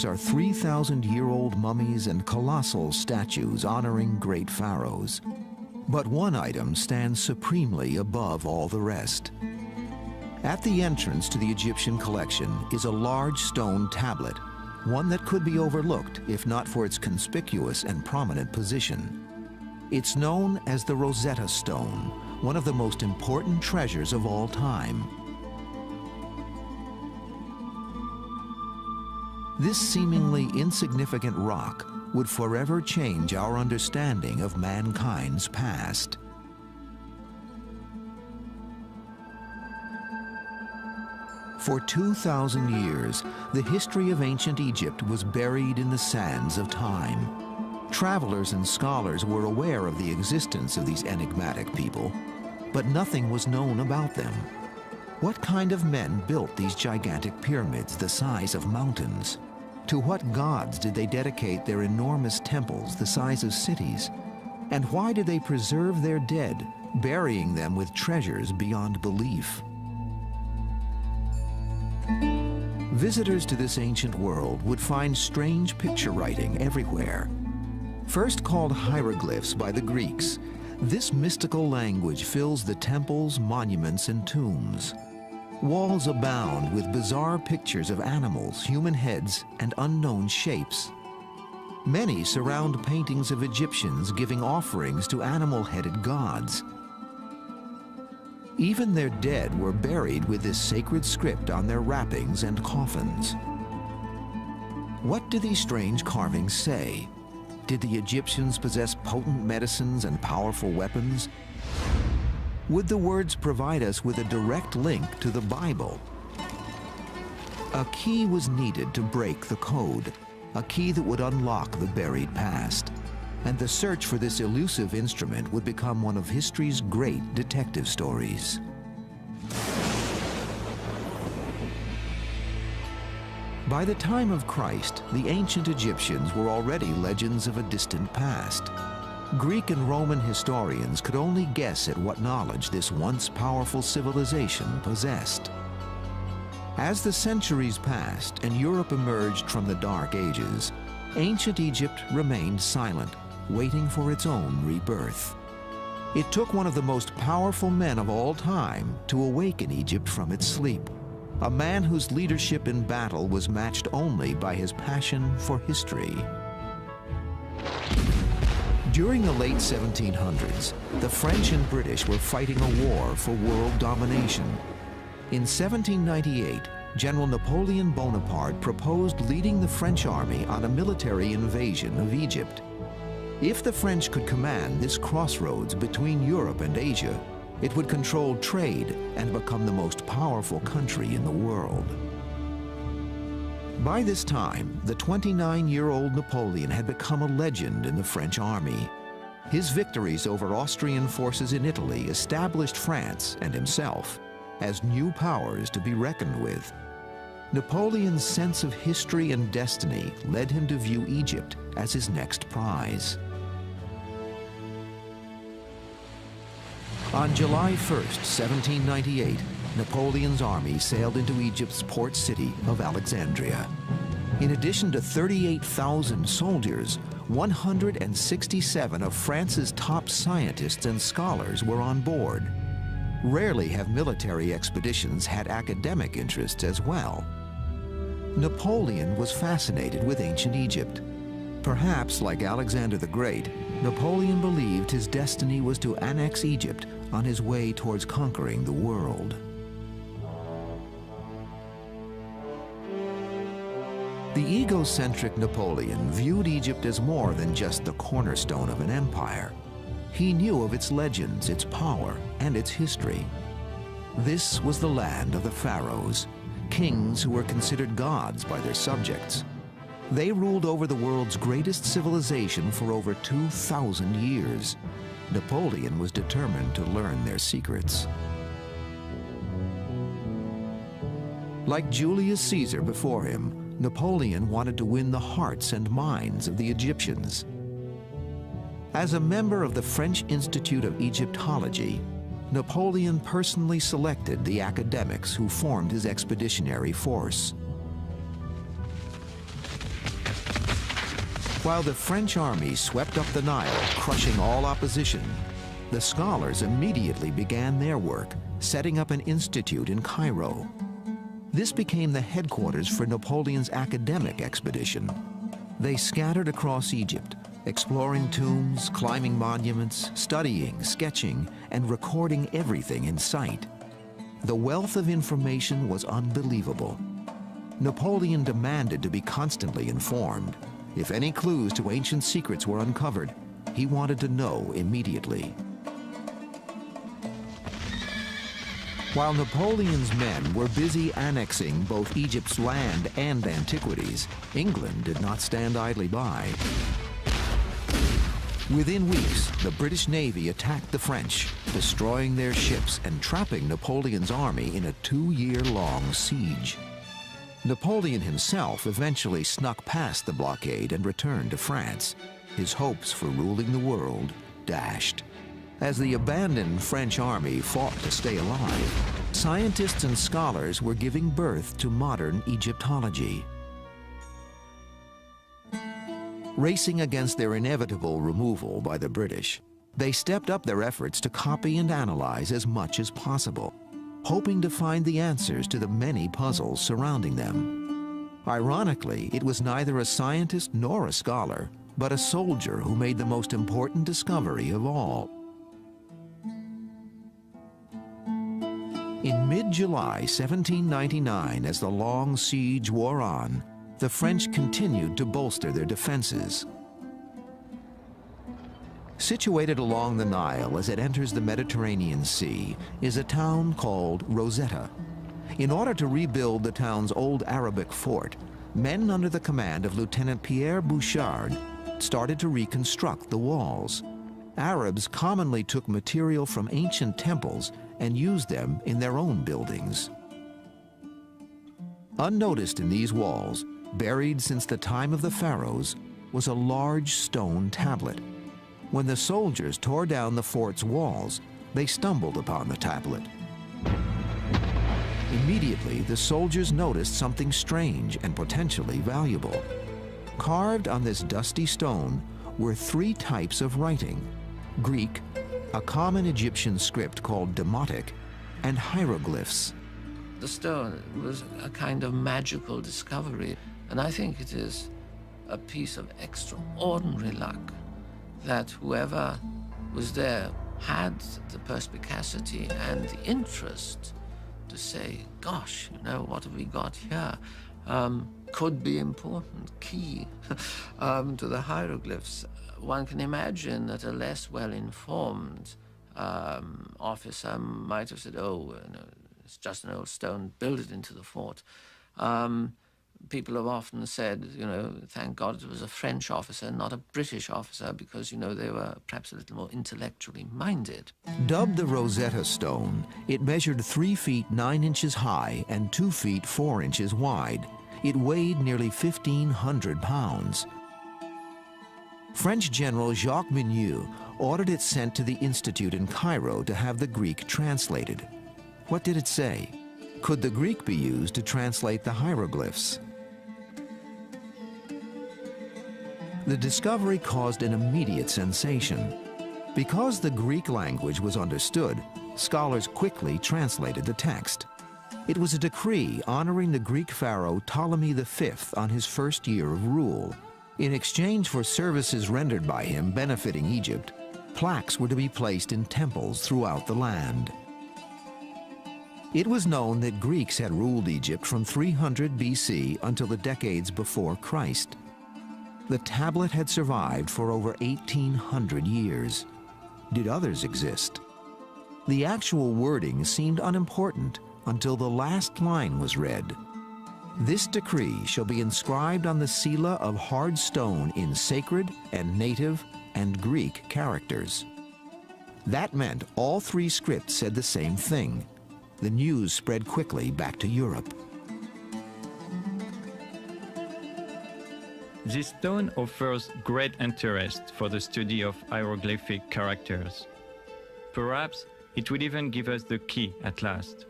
are 3,000-year-old mummies and colossal statues honoring great pharaohs. But one item stands supremely above all the rest. At the entrance to the Egyptian collection is a large stone tablet, one that could be overlooked if not for its conspicuous and prominent position. It's known as the Rosetta Stone, one of the most important treasures of all time. This seemingly insignificant rock would forever change our understanding of mankind's past. For 2,000 years, the history of ancient Egypt was buried in the sands of time. Travelers and scholars were aware of the existence of these enigmatic people, but nothing was known about them. What kind of men built these gigantic pyramids the size of mountains? To what gods did they dedicate their enormous temples the size of cities? And why did they preserve their dead, burying them with treasures beyond belief? Visitors to this ancient world would find strange picture writing everywhere. First called hieroglyphs by the Greeks, this mystical language fills the temples, monuments, and tombs. Walls abound with bizarre pictures of animals, human heads, and unknown shapes. Many surround paintings of Egyptians giving offerings to animal-headed gods. Even their dead were buried with this sacred script on their wrappings and coffins. What do these strange carvings say? Did the Egyptians possess potent medicines and powerful weapons? Would the words provide us with a direct link to the Bible? A key was needed to break the code, a key that would unlock the buried past. And the search for this elusive instrument would become one of history's great detective stories. By the time of Christ, the ancient Egyptians were already legends of a distant past. Greek and Roman historians could only guess at what knowledge this once powerful civilization possessed. As the centuries passed and Europe emerged from the Dark Ages, ancient Egypt remained silent, waiting for its own rebirth. It took one of the most powerful men of all time to awaken Egypt from its sleep, a man whose leadership in battle was matched only by his passion for history. During the late 1700s, the French and British were fighting a war for world domination. In 1798, General Napoleon Bonaparte proposed leading the French army on a military invasion of Egypt. If the French could command this crossroads between Europe and Asia, it would control trade and become the most powerful country in the world. By this time, the 29-year-old Napoleon had become a legend in the French army. His victories over Austrian forces in Italy established France and himself as new powers to be reckoned with. Napoleon's sense of history and destiny led him to view Egypt as his next prize. On July 1st, 1798, Napoleon's army sailed into Egypt's port city of Alexandria. In addition to 38,000 soldiers, 167 of France's top scientists and scholars were on board. Rarely have military expeditions had academic interests as well. Napoleon was fascinated with ancient Egypt. Perhaps, like Alexander the Great, Napoleon believed his destiny was to annex Egypt on his way towards conquering the world. The egocentric Napoleon viewed Egypt as more than just the cornerstone of an empire. He knew of its legends, its power, and its history. This was the land of the pharaohs, kings who were considered gods by their subjects. They ruled over the world's greatest civilization for over 2,000 years. Napoleon was determined to learn their secrets. Like Julius Caesar before him, Napoleon wanted to win the hearts and minds of the Egyptians. As a member of the French Institute of Egyptology, Napoleon personally selected the academics who formed his expeditionary force. While the French army swept up the Nile, crushing all opposition, the scholars immediately began their work, setting up an institute in Cairo. This became the headquarters for Napoleon's academic expedition. They scattered across Egypt, exploring tombs, climbing monuments, studying, sketching, and recording everything in sight. The wealth of information was unbelievable. Napoleon demanded to be constantly informed. If any clues to ancient secrets were uncovered, he wanted to know immediately. While Napoleon's men were busy annexing both Egypt's land and antiquities, England did not stand idly by. Within weeks, the British Navy attacked the French, destroying their ships and trapping Napoleon's army in a 2-year-long siege. Napoleon himself eventually snuck past the blockade and returned to France, his hopes for ruling the world dashed. As the abandoned French army fought to stay alive, scientists and scholars were giving birth to modern Egyptology. Racing against their inevitable removal by the British, they stepped up their efforts to copy and analyze as much as possible, hoping to find the answers to the many puzzles surrounding them. Ironically, it was neither a scientist nor a scholar, but a soldier who made the most important discovery of all. In mid-July 1799, as the long siege wore on, the French continued to bolster their defenses. Situated along the Nile as it enters the Mediterranean Sea is a town called Rosetta. In order to rebuild the town's old Arabic fort, men under the command of Lieutenant Pierre Bouchard started to reconstruct the walls. Arabs commonly took material from ancient temples and used them in their own buildings. Unnoticed in these walls, buried since the time of the pharaohs, was a large stone tablet. When the soldiers tore down the fort's walls, they stumbled upon the tablet. Immediately, the soldiers noticed something strange and potentially valuable. Carved on this dusty stone were 3 types of writing: Greek, a common Egyptian script called Demotic, and hieroglyphs. The stone was a kind of magical discovery, and I think it is a piece of extraordinary luck that whoever was there had the perspicacity and the interest to say, gosh, you know, what have we got here? Could be important, key to the hieroglyphs. One can imagine that a less well-informed officer might have said, oh, no, it's just an old stone, build it into the fort. People have often said, you know, thank God it was a French officer, not a British officer, because, you know, they were perhaps a little more intellectually minded. Dubbed the Rosetta Stone, it measured 3 feet 9 inches high and 2 feet 4 inches wide. It weighed nearly 1,500 pounds. French General Jacques Mignou ordered it sent to the Institute in Cairo to have the Greek translated. What did it say? Could the Greek be used to translate the hieroglyphs? The discovery caused an immediate sensation. Because the Greek language was understood, scholars quickly translated the text. It was a decree honoring the Greek pharaoh Ptolemy V on his first year of rule. In exchange for services rendered by him benefiting Egypt, plaques were to be placed in temples throughout the land. It was known that Greeks had ruled Egypt from 300 BC until the decades before Christ. The tablet had survived for over 1,800 years. Did others exist? The actual wording seemed unimportant until the last line was read. This decree shall be inscribed on the stele of hard stone in sacred and native and Greek characters. That meant all 3 scripts said the same thing. The news spread quickly back to Europe. This stone offers great interest for the study of hieroglyphic characters. Perhaps it will even give us the key at last.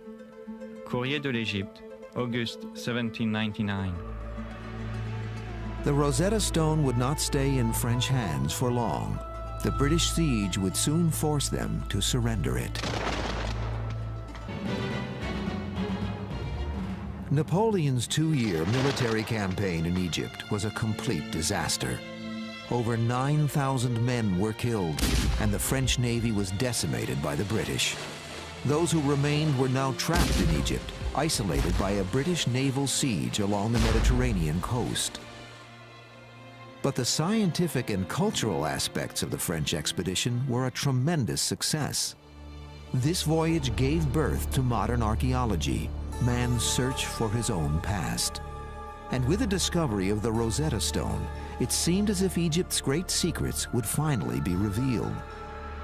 Courrier de l'Égypte, August 1799. The Rosetta Stone would not stay in French hands for long. The British siege would soon force them to surrender it. Napoleon's 2-year military campaign in Egypt was a complete disaster. Over 9,000 men were killed, and the French Navy was decimated by the British. Those who remained were now trapped in Egypt, isolated by a British naval siege along the Mediterranean coast. But the scientific and cultural aspects of the French expedition were a tremendous success. This voyage gave birth to modern archaeology, man's search for his own past. And with the discovery of the Rosetta Stone, it seemed as if Egypt's great secrets would finally be revealed.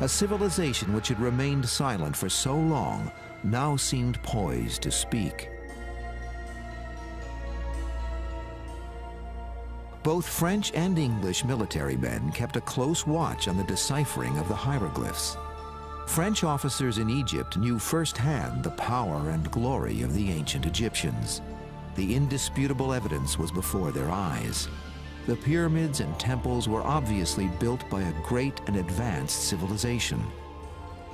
A civilization which had remained silent for so long now seemed poised to speak. Both French and English military men kept a close watch on the deciphering of the hieroglyphs. French officers in Egypt knew firsthand the power and glory of the ancient Egyptians. The indisputable evidence was before their eyes. The pyramids and temples were obviously built by a great and advanced civilization.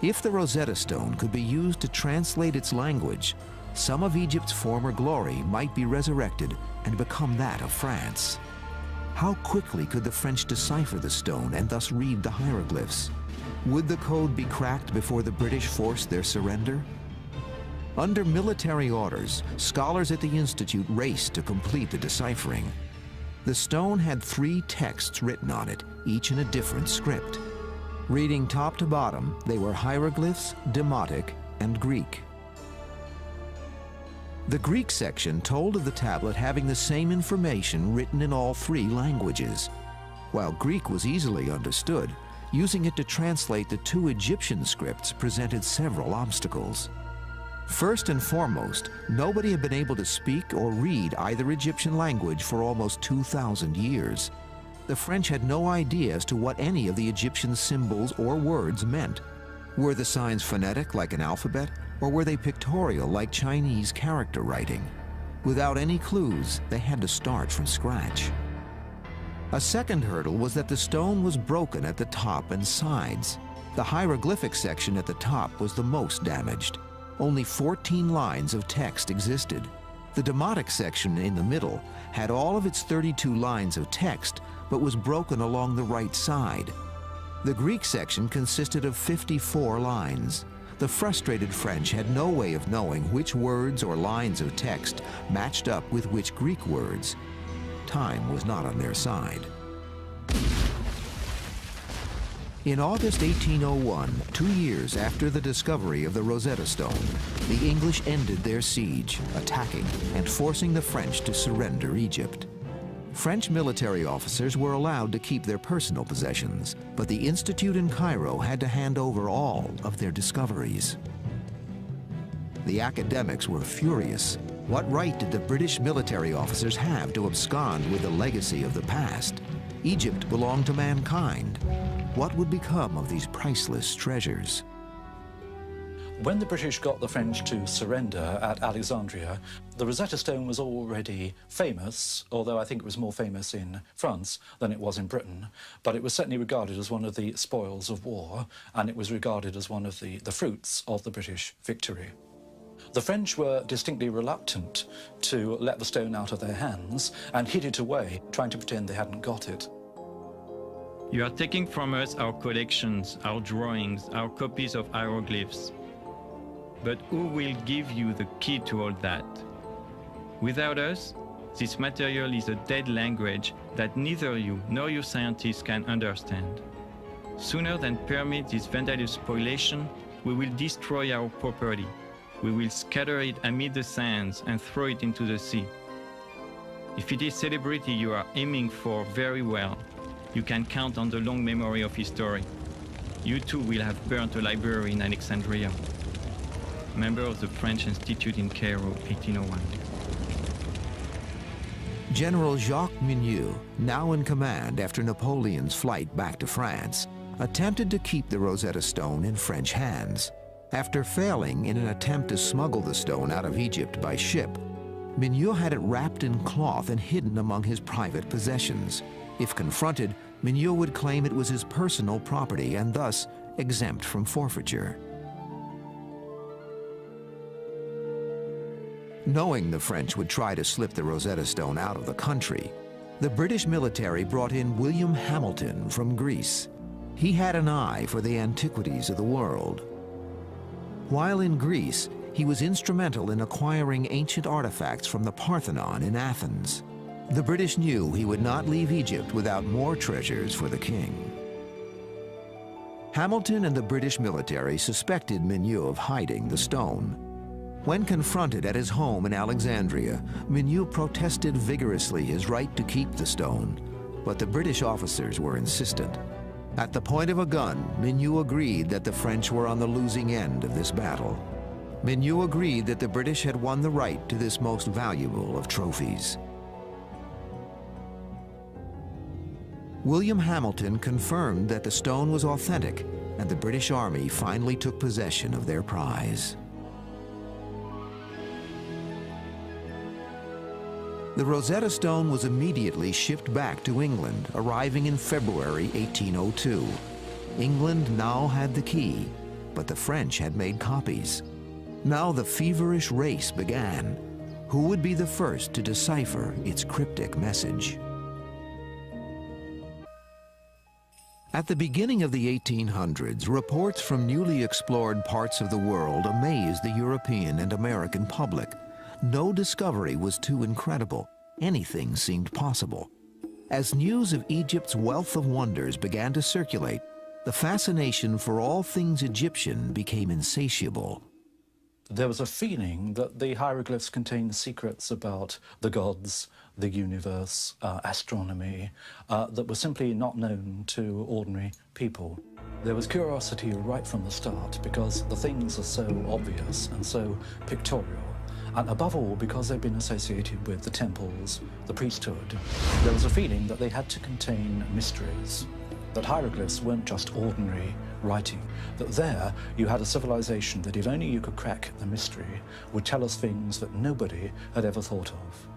If the Rosetta Stone could be used to translate its language, some of Egypt's former glory might be resurrected and become that of France. How quickly could the French decipher the stone and thus read the hieroglyphs? Would the code be cracked before the British forced their surrender? Under military orders, scholars at the Institute raced to complete the deciphering. The stone had 3 texts written on it, each in a different script. Reading top to bottom, they were hieroglyphs, Demotic, and Greek. The Greek section told of the tablet having the same information written in all 3 languages. While Greek was easily understood, using it to translate the 2 Egyptian scripts presented several obstacles. First and foremost, nobody had been able to speak or read either Egyptian language for almost 2,000 years. The French had no idea as to what any of the Egyptian symbols or words meant. Were the signs phonetic like an alphabet, or were they pictorial like Chinese character writing? Without any clues, they had to start from scratch. A second hurdle was that the stone was broken at the top and sides. The hieroglyphic section at the top was the most damaged. Only 14 lines of text existed. The Demotic section in the middle had all of its 32 lines of text, but was broken along the right side. The Greek section consisted of 54 lines. The frustrated French had no way of knowing which words or lines of text matched up with which Greek words. Time was not on their side. In August 1801, 2 years after the discovery of the Rosetta Stone, the English ended their siege, attacking and forcing the French to surrender Egypt. French military officers were allowed to keep their personal possessions, but the Institute in Cairo had to hand over all of their discoveries. The academics were furious. What right did the British military officers have to abscond with the legacy of the past? Egypt belonged to mankind. What would become of these priceless treasures? When the British got the French to surrender at Alexandria, the Rosetta Stone was already famous, although I think it was more famous in France than it was in Britain. But it was certainly regarded as one of the spoils of war, and it was regarded as one of the fruits of the British victory. The French were distinctly reluctant to let the stone out of their hands and hid it away, trying to pretend they hadn't got it. You are taking from us our collections, our drawings, our copies of hieroglyphs. But who will give you the key to all that? Without us, this material is a dead language that neither you nor your scientists can understand. Sooner than permit this vandalous spoliation, we will destroy our property. We will scatter it amid the sands and throw it into the sea. If it is celebrity you are aiming for, very well. You can count on the long memory of history. You too will have burnt a library in Alexandria. Member of the French Institute in Cairo, 1801. General Jacques Migneau, now in command after Napoleon's flight back to France, attempted to keep the Rosetta Stone in French hands. After failing in an attempt to smuggle the stone out of Egypt by ship, Mignot had it wrapped in cloth and hidden among his private possessions. If confronted, Mignot would claim it was his personal property and thus exempt from forfeiture. Knowing the French would try to slip the Rosetta Stone out of the country, the British military brought in William Hamilton from Greece. He had an eye for the antiquities of the world. While in Greece, he was instrumental in acquiring ancient artifacts from the Parthenon in Athens. The British knew he would not leave Egypt without more treasures for the king. Hamilton and the British military suspected Mignot of hiding the stone. When confronted at his home in Alexandria, Mignot protested vigorously his right to keep the stone, but the British officers were insistent. At the point of a gun, Mignot agreed that the French were on the losing end of this battle. Mignot agreed that the British had won the right to this most valuable of trophies. William Hamilton confirmed that the stone was authentic, and the British Army finally took possession of their prize. The Rosetta Stone was immediately shipped back to England, arriving in February 1802. England now had the key, but the French had made copies. Now the feverish race began. Who would be the first to decipher its cryptic message? At the beginning of the 1800s, reports from newly explored parts of the world amazed the European and American public. No discovery was too incredible. Anything seemed possible. As news of Egypt's wealth of wonders began to circulate, the fascination for all things Egyptian became insatiable. There was a feeling that the hieroglyphs contained secrets about the gods, the universe, astronomy, that were simply not known to ordinary people. There was curiosity right from the start because the things are so obvious and so pictorial. And above all, because they've been associated with the temples, the priesthood, there was a feeling that they had to contain mysteries, that hieroglyphs weren't just ordinary writing, that there you had a civilization that if only you could crack the mystery, would tell us things that nobody had ever thought of.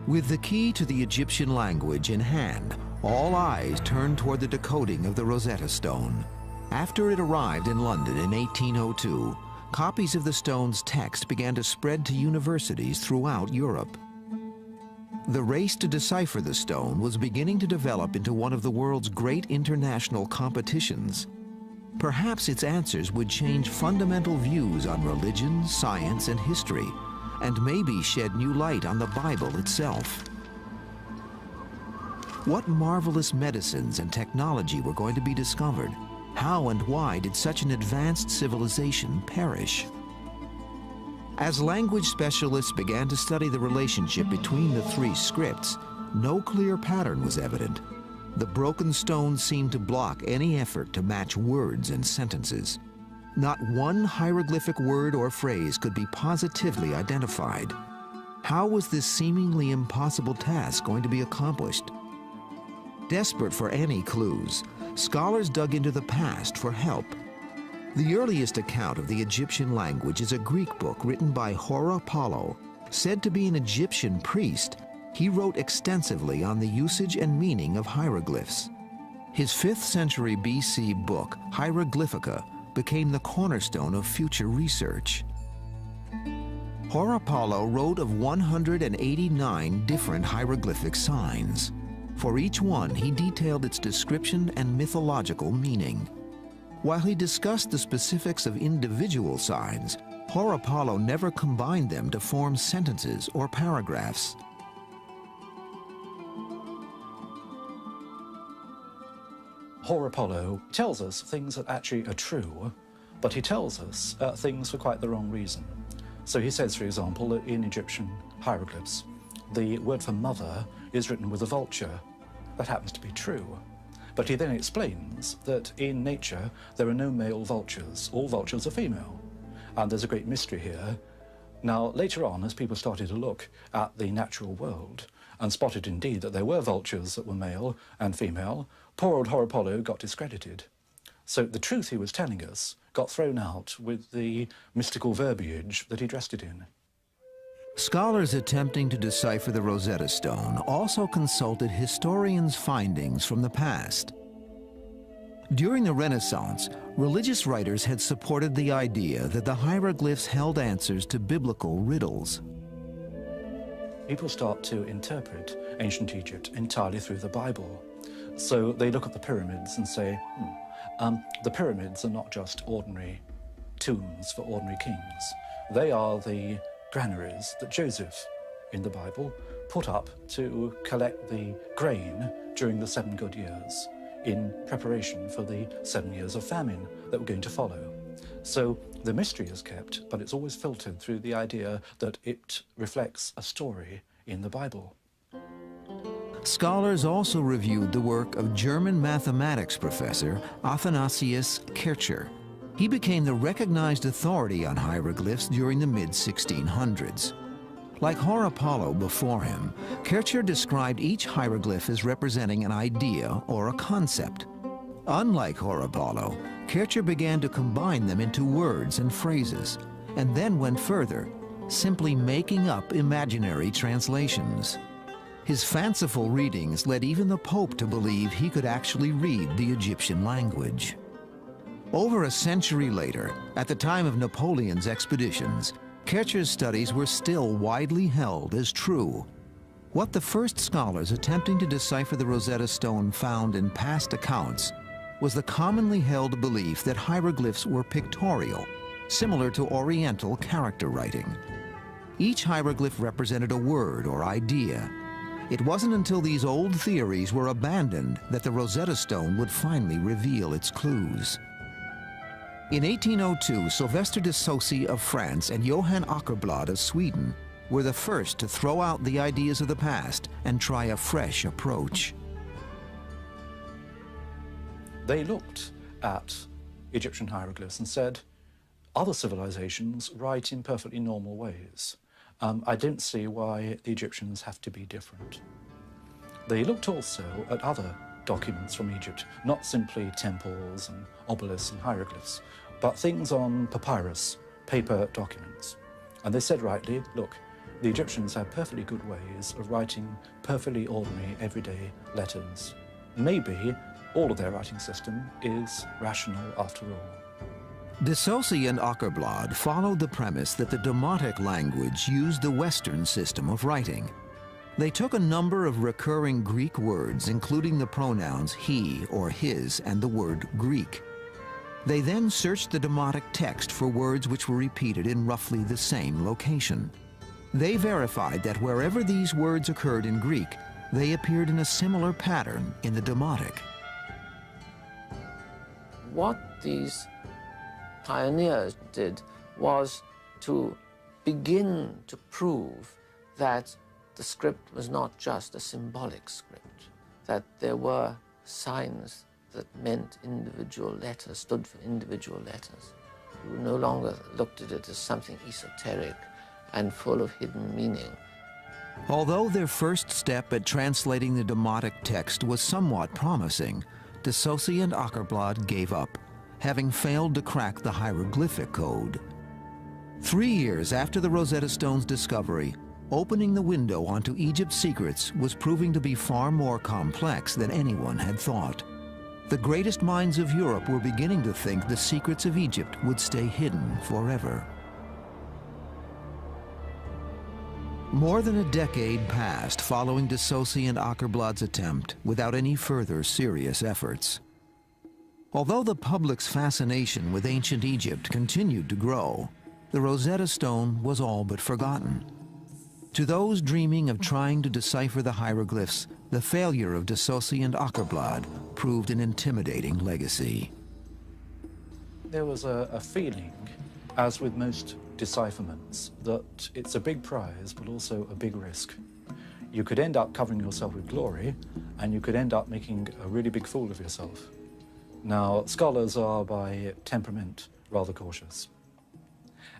With the key to the Egyptian language in hand, all eyes turned toward the decoding of the Rosetta Stone. After it arrived in London in 1802, copies of the stone's text began to spread to universities throughout Europe. The race to decipher the stone was beginning to develop into one of the world's great international competitions. Perhaps its answers would change fundamental views on religion, science, and history, and maybe shed new light on the Bible itself. What marvelous medicines and technology were going to be discovered? How and why did such an advanced civilization perish? As language specialists began to study the relationship between the three scripts, no clear pattern was evident. The broken stone seemed to block any effort to match words and sentences. Not one hieroglyphic word or phrase could be positively identified. How was this seemingly impossible task going to be accomplished? Desperate for any clues, scholars dug into the past for help. The earliest account of the Egyptian language is a Greek book written by Apollo. Said to be an Egyptian priest, he wrote extensively on the usage and meaning of hieroglyphs. His 5th century BC book, Hieroglyphica, became the cornerstone of future research. Apollo wrote of 189 different hieroglyphic signs. For each one, he detailed its description and mythological meaning. While he discussed the specifics of individual signs, Apollo never combined them to form sentences or paragraphs. Apollo tells us things that actually are true, but he tells us things for quite the wrong reason. So he says, for example, that in Egyptian hieroglyphs, the word for mother is written with a vulture. That happens to be true. But he then explains that in nature, there are no male vultures. All vultures are female. And there's a great mystery here. Now, later on, as people started to look at the natural world and spotted indeed that there were vultures that were male and female, poor old Apollo got discredited. So the truth he was telling us got thrown out with the mystical verbiage that he dressed it in. Scholars attempting to decipher the Rosetta Stone also consulted historians' findings from the past. During the Renaissance, religious writers had supported the idea that the hieroglyphs held answers to biblical riddles. People start to interpret ancient Egypt entirely through the Bible. So they look at the pyramids and say, the pyramids are not just ordinary tombs for ordinary kings. They are the granaries that Joseph, in the Bible, put up to collect the grain during the 7 good years in preparation for the 7 years of famine that were going to follow. So the mystery is kept, but it's always filtered through the idea that it reflects a story in the Bible. Scholars also reviewed the work of German mathematics professor Athanasius Kircher. He became the recognized authority on hieroglyphs during the mid-1600s. Like Horapollo before him, Kircher described each hieroglyph as representing an idea or a concept. Unlike Horapollo, Kircher began to combine them into words and phrases, and then went further, simply making up imaginary translations. His fanciful readings led even the Pope to believe he could actually read the Egyptian language. Over a century later, at the time of Napoleon's expeditions, Kircher's studies were still widely held as true. What the first scholars attempting to decipher the Rosetta Stone found in past accounts was the commonly held belief that hieroglyphs were pictorial, similar to Oriental character writing. Each hieroglyph represented a word or idea. It wasn't until these old theories were abandoned that the Rosetta Stone would finally reveal its clues. In 1802, Sylvester de Saussy of France and Johann Ackroyd of Sweden were the first to throw out the ideas of the past and try a fresh approach. They looked at Egyptian hieroglyphs and said, other civilizations write in perfectly normal ways. I don't see why the Egyptians have to be different. They looked also at other documents from Egypt, not simply temples and obelisks and hieroglyphs, but things on papyrus, paper documents. And they said rightly, look, the Egyptians have perfectly good ways of writing perfectly ordinary, everyday letters. Maybe all of their writing system is rational after all. De Saussy and Ackroyd followed the premise that the Demotic language used the Western system of writing. They took a number of recurring Greek words, including the pronouns he or his and the word Greek. They then searched the Demotic text for words which were repeated in roughly the same location. They verified that wherever these words occurred in Greek, they appeared in a similar pattern in the Demotic. What these pioneers did was to begin to prove that the script was not just a symbolic script, that there were signs that meant individual letters, stood for individual letters. You no longer looked at it as something esoteric and full of hidden meaning. Although their first step at translating the Demotic text was somewhat promising, de Saussy and Ackroyd gave up, having failed to crack the hieroglyphic code. 3 years after the Rosetta Stone's discovery, opening the window onto Egypt's secrets was proving to be far more complex than anyone had thought. The greatest minds of Europe were beginning to think the secrets of Egypt would stay hidden forever. More than a decade passed following de Saussy and Ackroyd's attempt without any further serious efforts. Although the public's fascination with ancient Egypt continued to grow, the Rosetta Stone was all but forgotten. To those dreaming of trying to decipher the hieroglyphs, the failure of de Saussy and Ackroyd proved an intimidating legacy. There was a feeling, as with most decipherments, that it's a big prize but also a big risk. You could end up covering yourself with glory, and you could end up making a really big fool of yourself. Now, scholars are by temperament rather cautious,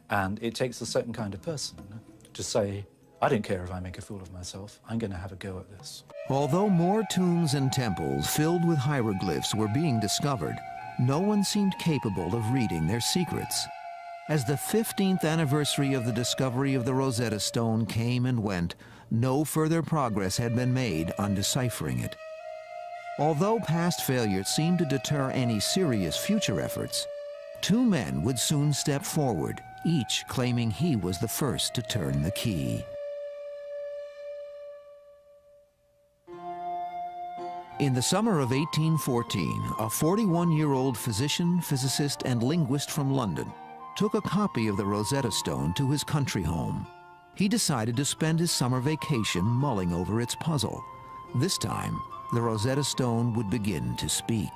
and it takes a certain kind of person to say, I don't care if I make a fool of myself, I'm going to have a go at this. Although more tombs and temples filled with hieroglyphs were being discovered, no one seemed capable of reading their secrets. As the 15th anniversary of the discovery of the Rosetta Stone came and went, no further progress had been made on deciphering it. Although past failures seemed to deter any serious future efforts, two men would soon step forward, each claiming he was the first to turn the key. In the summer of 1814, a 41-year-old physician, physicist, and linguist from London took a copy of the Rosetta Stone to his country home. He decided to spend his summer vacation mulling over its puzzle. This time, the Rosetta Stone would begin to speak.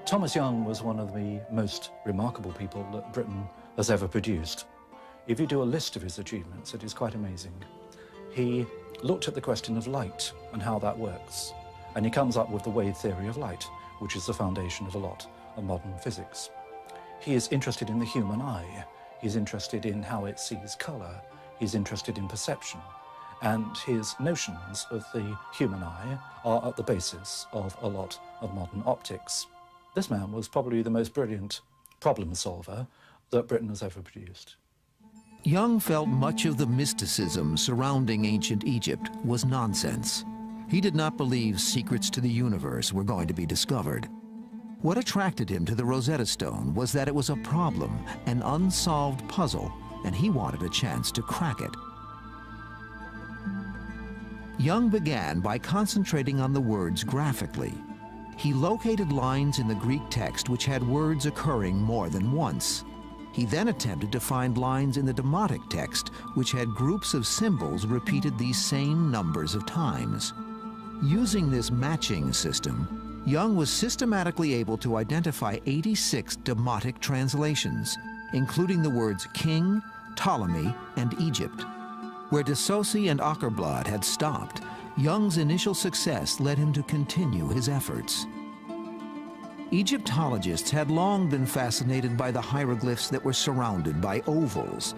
Thomas Young was one of the most remarkable people that Britain has ever produced. If you do a list of his achievements, it is quite amazing. He looked at the question of light and how that works, and he comes up with the wave theory of light, which is the foundation of a lot of modern physics. He is interested in the human eye. He's interested in how it sees colour. He's interested in perception. And his notions of the human eye are at the basis of a lot of modern optics. This man was probably the most brilliant problem solver that Britain has ever produced. Young felt much of the mysticism surrounding ancient Egypt was nonsense. He did not believe secrets to the universe were going to be discovered. What attracted him to the Rosetta Stone was that it was a problem, an unsolved puzzle, and he wanted a chance to crack it. Young began by concentrating on the words graphically. He located lines in the Greek text which had words occurring more than once. He then attempted to find lines in the Demotic text which had groups of symbols repeated these same numbers of times. Using this matching system, Young was systematically able to identify 86 Demotic translations, including the words King, Ptolemy, and Egypt. Where De Saussure and Ackroyd had stopped, Young's initial success led him to continue his efforts. Egyptologists had long been fascinated by the hieroglyphs that were surrounded by ovals.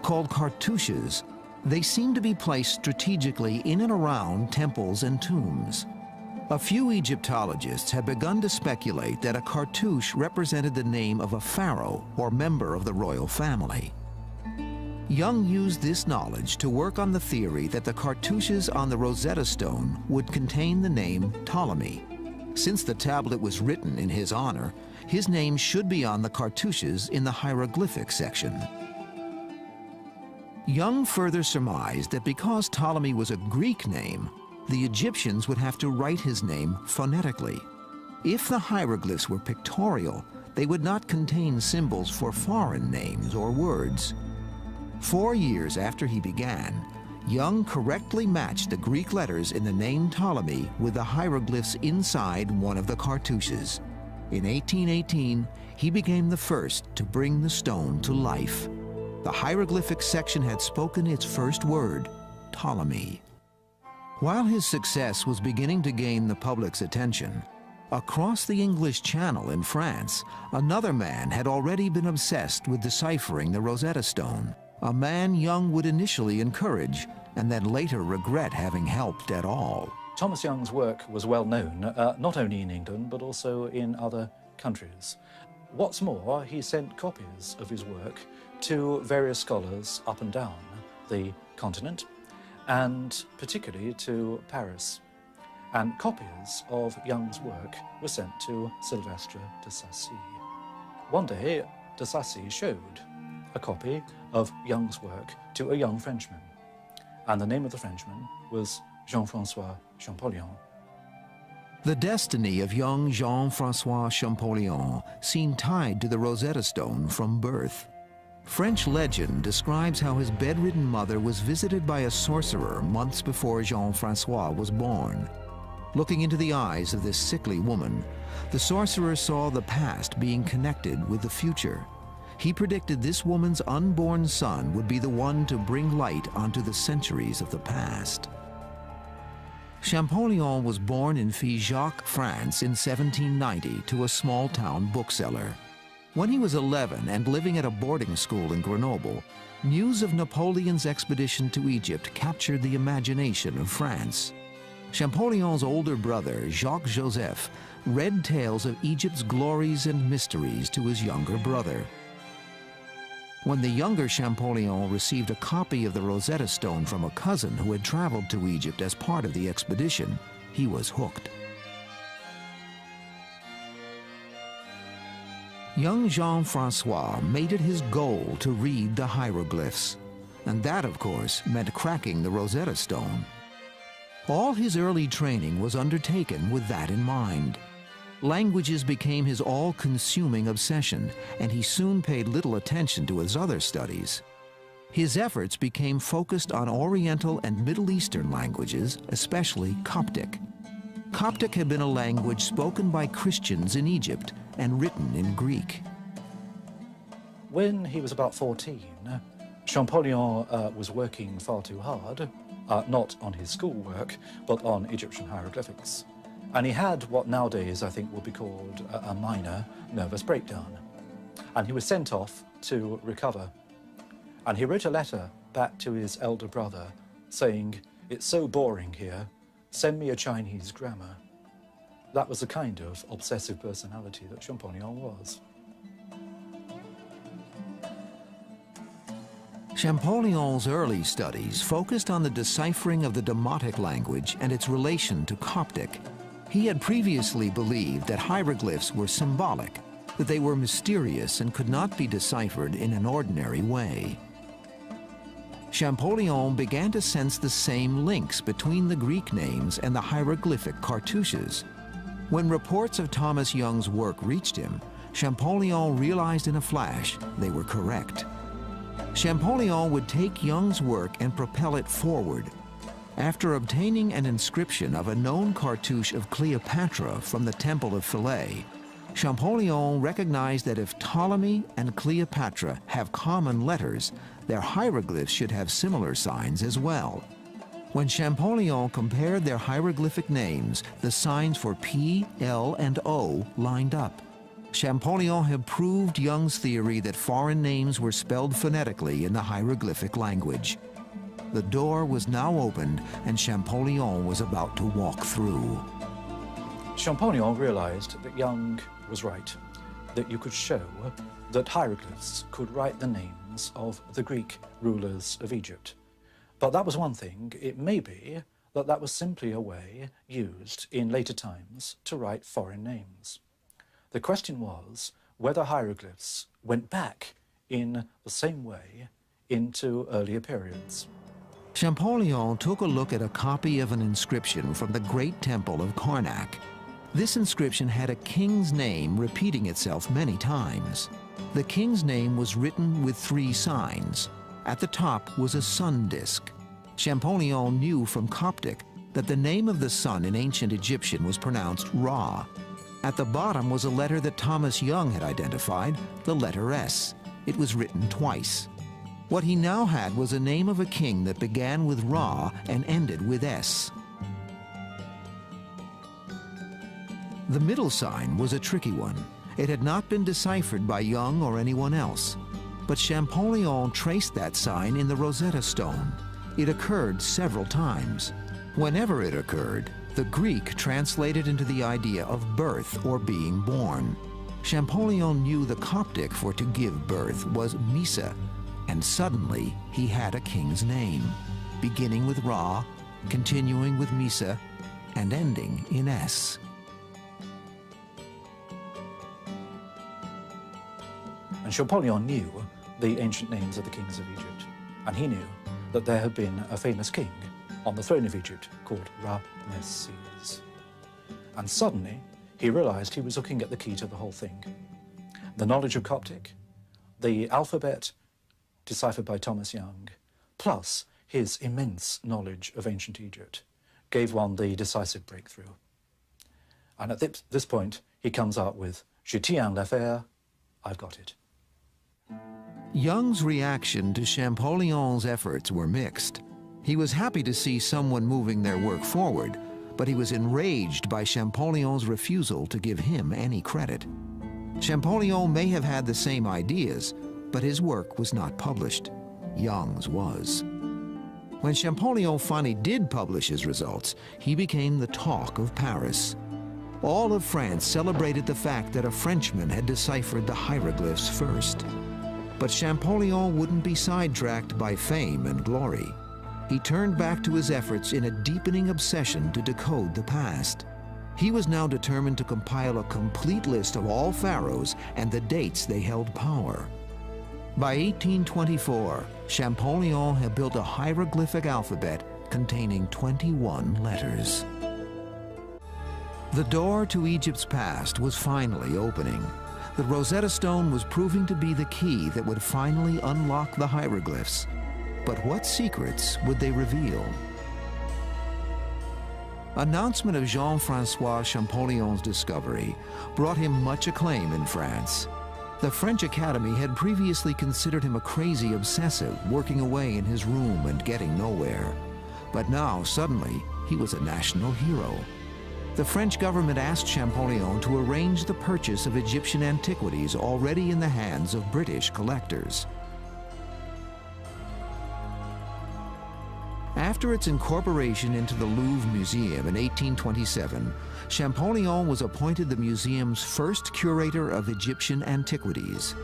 Called cartouches, they seemed to be placed strategically in and around temples and tombs. A few Egyptologists had begun to speculate that a cartouche represented the name of a pharaoh or member of the royal family. Young used this knowledge to work on the theory that the cartouches on the Rosetta Stone would contain the name Ptolemy. Since the tablet was written in his honor, his name should be on the cartouches in the hieroglyphic section. Young further surmised that because Ptolemy was a Greek name, the Egyptians would have to write his name phonetically. If the hieroglyphs were pictorial, they would not contain symbols for foreign names or words. 4 years after he began, Young correctly matched the Greek letters in the name Ptolemy with the hieroglyphs inside one of the cartouches. In 1818, he became the first to bring the stone to life. The hieroglyphic section had spoken its first word, Ptolemy. While his success was beginning to gain the public's attention, across the English Channel in France, another man had already been obsessed with deciphering the Rosetta Stone, a man Young would initially encourage and then later regret having helped at all. Thomas Young's work was well known, not only in England, but also in other countries. What's more, he sent copies of his work to various scholars up and down the continent, and particularly to Paris. And copies of Young's work were sent to Sylvestre de Sacy. One day, de Sacy showed a copy of Young's work to a young Frenchman, and the name of the Frenchman was Jean-François Champollion. The destiny of young Jean-François Champollion seemed tied to the Rosetta Stone from birth. French legend describes how his bedridden mother was visited by a sorcerer months before Jean-François was born. Looking into the eyes of this sickly woman, the sorcerer saw the past being connected with the future. He predicted this woman's unborn son would be the one to bring light onto the centuries of the past. Champollion was born in Figeac, France in 1790 to a small-town bookseller. When he was 11 and living at a boarding school in Grenoble, news of Napoleon's expedition to Egypt captured the imagination of France. Champollion's older brother, Jacques-Joseph, read tales of Egypt's glories and mysteries to his younger brother. When the younger Champollion received a copy of the Rosetta Stone from a cousin who had traveled to Egypt as part of the expedition, he was hooked. Young Jean-Francois made it his goal to read the hieroglyphs, and that, of course, meant cracking the Rosetta Stone. All his early training was undertaken with that in mind. Languages became his all-consuming obsession, and he soon paid little attention to his other studies. His efforts became focused on Oriental and Middle Eastern languages, especially Coptic. Coptic had been a language spoken by Christians in Egypt and written in Greek. When he was about 14, Champollion was working far too hard, not on his schoolwork, but on Egyptian hieroglyphics. And he had what nowadays I think will be called a minor nervous breakdown. And he was sent off to recover. And he wrote a letter back to his elder brother saying, "It's so boring here, send me a Chinese grammar." That was the kind of obsessive personality that Champollion was. Champollion's early studies focused on the deciphering of the Demotic language and its relation to Coptic. He had previously believed that hieroglyphs were symbolic, that they were mysterious and could not be deciphered in an ordinary way. Champollion began to sense the same links between the Greek names and the hieroglyphic cartouches. When reports of Thomas Young's work reached him, Champollion realized in a flash they were correct. Champollion would take Young's work and propel it forward. After obtaining an inscription of a known cartouche of Cleopatra from the Temple of Philae, Champollion recognized that if Ptolemy and Cleopatra have common letters, their hieroglyphs should have similar signs as well. When Champollion compared their hieroglyphic names, the signs for P, L, and O lined up. Champollion had proved Young's theory that foreign names were spelled phonetically in the hieroglyphic language. The door was now opened, and Champollion was about to walk through. Champollion realized that Young was right, that you could show that hieroglyphs could write the names of the Greek rulers of Egypt. But that was one thing. It may be that that was simply a way used in later times to write foreign names. The question was whether hieroglyphs went back in the same way into earlier periods. Champollion took a look at a copy of an inscription from the Great Temple of Karnak. This inscription had a king's name repeating itself many times. The king's name was written with 3 signs. At the top was a sun disk. Champollion knew from Coptic that the name of the sun in ancient Egyptian was pronounced Ra. At the bottom was a letter that Thomas Young had identified, the letter S. It was written twice. What he now had was a name of a king that began with Ra and ended with S. The middle sign was a tricky one. It had not been deciphered by Young or anyone else. But Champollion traced that sign in the Rosetta Stone. It occurred several times. Whenever it occurred, the Greek translated into the idea of birth or being born. Champollion knew the Coptic for to give birth was Misa, and suddenly he had a king's name, beginning with Ra, continuing with Misa, and ending in S. And Champollion knew the ancient names of the kings of Egypt, and he knew that there had been a famous king on the throne of Egypt called Ramesses. And suddenly, he realized he was looking at the key to the whole thing. The knowledge of Coptic, the alphabet deciphered by Thomas Young, plus his immense knowledge of ancient Egypt, gave one the decisive breakthrough. And at this point, he comes out with, "Je tiens l'affaire, I've got it." Young's reaction to Champollion's efforts were mixed. He was happy to see someone moving their work forward, but he was enraged by Champollion's refusal to give him any credit. Champollion may have had the same ideas, but his work was not published. Young's was. When Champollion finally did publish his results, he became the talk of Paris. All of France celebrated the fact that a Frenchman had deciphered the hieroglyphs first. But Champollion wouldn't be sidetracked by fame and glory. He turned back to his efforts in a deepening obsession to decode the past. He was now determined to compile a complete list of all pharaohs and the dates they held power. By 1824, Champollion had built a hieroglyphic alphabet containing 21 letters. The door to Egypt's past was finally opening. The Rosetta Stone was proving to be the key that would finally unlock the hieroglyphs. But what secrets would they reveal? Announcement of Jean-François Champollion's discovery brought him much acclaim in France. The French Academy had previously considered him a crazy obsessive, working away in his room and getting nowhere. But now, suddenly, he was a national hero. The French government asked Champollion to arrange the purchase of Egyptian antiquities already in the hands of British collectors. After its incorporation into the Louvre Museum in 1827, Champollion was appointed the museum's first curator of Egyptian antiquities.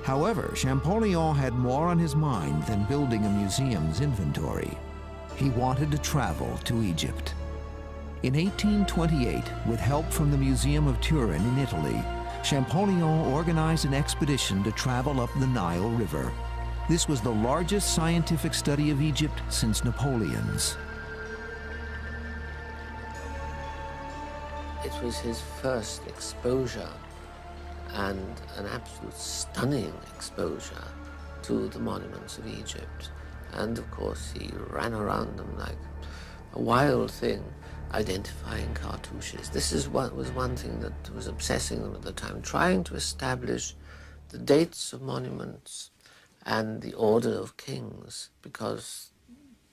However, Champollion had more on his mind than building a museum's inventory. He wanted to travel to Egypt. In 1828, with help from the Museum of Turin in Italy, Champollion organized an expedition to travel up the Nile River. This was the largest scientific study of Egypt since Napoleon's. It was his first exposure, and an absolute stunning exposure, to the monuments of Egypt. And of course, he ran around them like a wild thing, identifying cartouches. This was one thing that was obsessing them at the time, trying to establish the dates of monuments and the order of kings, because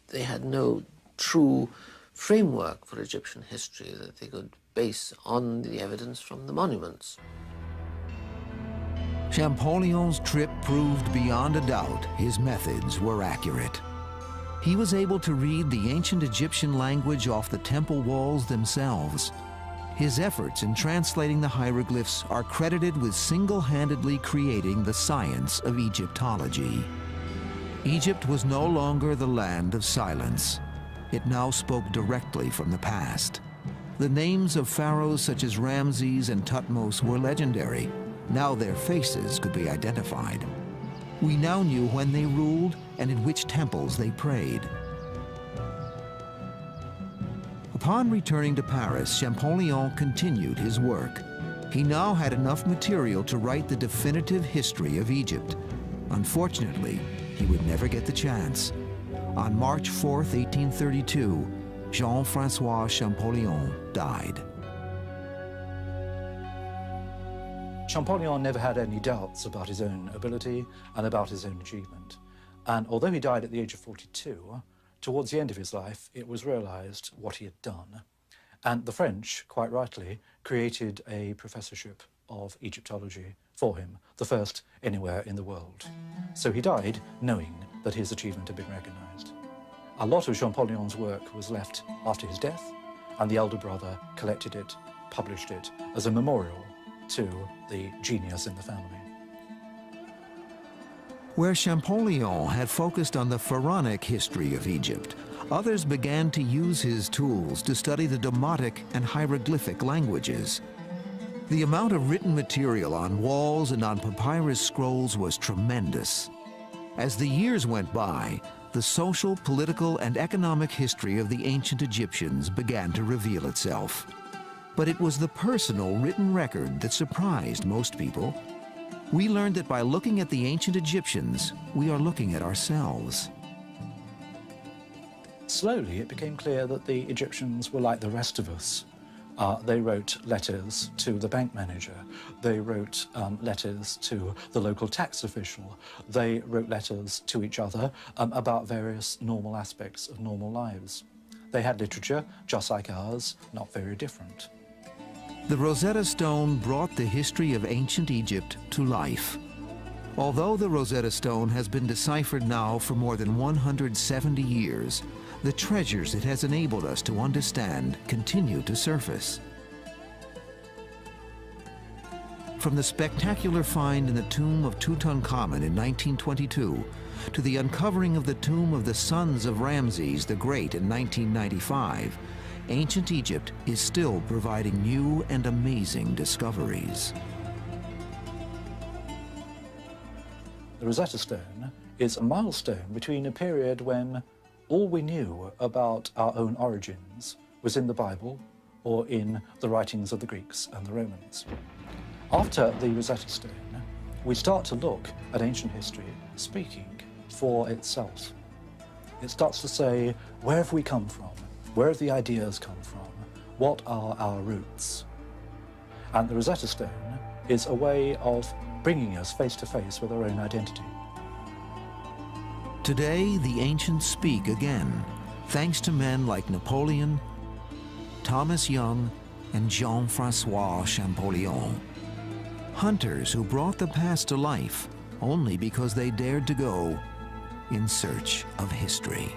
they had no true framework for Egyptian history that they could base on the evidence from the monuments. Champollion's trip proved beyond a doubt his methods were accurate. He was able to read the ancient Egyptian language off the temple walls themselves. His efforts in translating the hieroglyphs are credited with single-handedly creating the science of Egyptology. Egypt was no longer the land of silence. It now spoke directly from the past. The names of pharaohs such as Ramses and Thutmose were legendary. Now their faces could be identified. We now knew when they ruled and in which temples they prayed. Upon returning to Paris, Champollion continued his work. He now had enough material to write the definitive history of Egypt. Unfortunately, he would never get the chance. On March 4, 1832, Jean-François Champollion died. Champollion never had any doubts about his own ability and about his own achievement. And although he died at the age of 42, towards the end of his life, it was realized what he had done. And the French, quite rightly, created a professorship of Egyptology for him, the first anywhere in the world. So he died knowing that his achievement had been recognized. A lot of Champollion's work was left after his death, and the elder brother collected it, published it as a memorial to the genius in the family. Where Champollion had focused on the pharaonic history of Egypt, others began to use his tools to study the Demotic and hieroglyphic languages. The amount of written material on walls and on papyrus scrolls was tremendous. As the years went by, the social, political, and economic history of the ancient Egyptians began to reveal itself. But it was the personal written record that surprised most people. We learned that by looking at the ancient Egyptians, we are looking at ourselves. Slowly, it became clear that the Egyptians were like the rest of us. They wrote letters to the bank manager. They wrote letters to the local tax official. They wrote letters to each other about various normal aspects of normal lives. They had literature, just like ours, not very different. The Rosetta Stone brought the history of ancient Egypt to life. Although the Rosetta Stone has been deciphered now for more than 170 years, the treasures it has enabled us to understand continue to surface. From the spectacular find in the tomb of Tutankhamun in 1922 to the uncovering of the tomb of the sons of Ramses the Great in 1995, ancient Egypt is still providing new and amazing discoveries. The Rosetta Stone is a milestone between a period when all we knew about our own origins was in the Bible or in the writings of the Greeks and the Romans. After the Rosetta Stone, we start to look at ancient history speaking for itself. It starts to say, where have we come from? Where have the ideas come from? What are our roots? And the Rosetta Stone is a way of bringing us face to face with our own identity. Today, the ancients speak again, thanks to men like Napoleon, Thomas Young, and Jean-Francois Champollion. Hunters who brought the past to life only because they dared to go in search of history.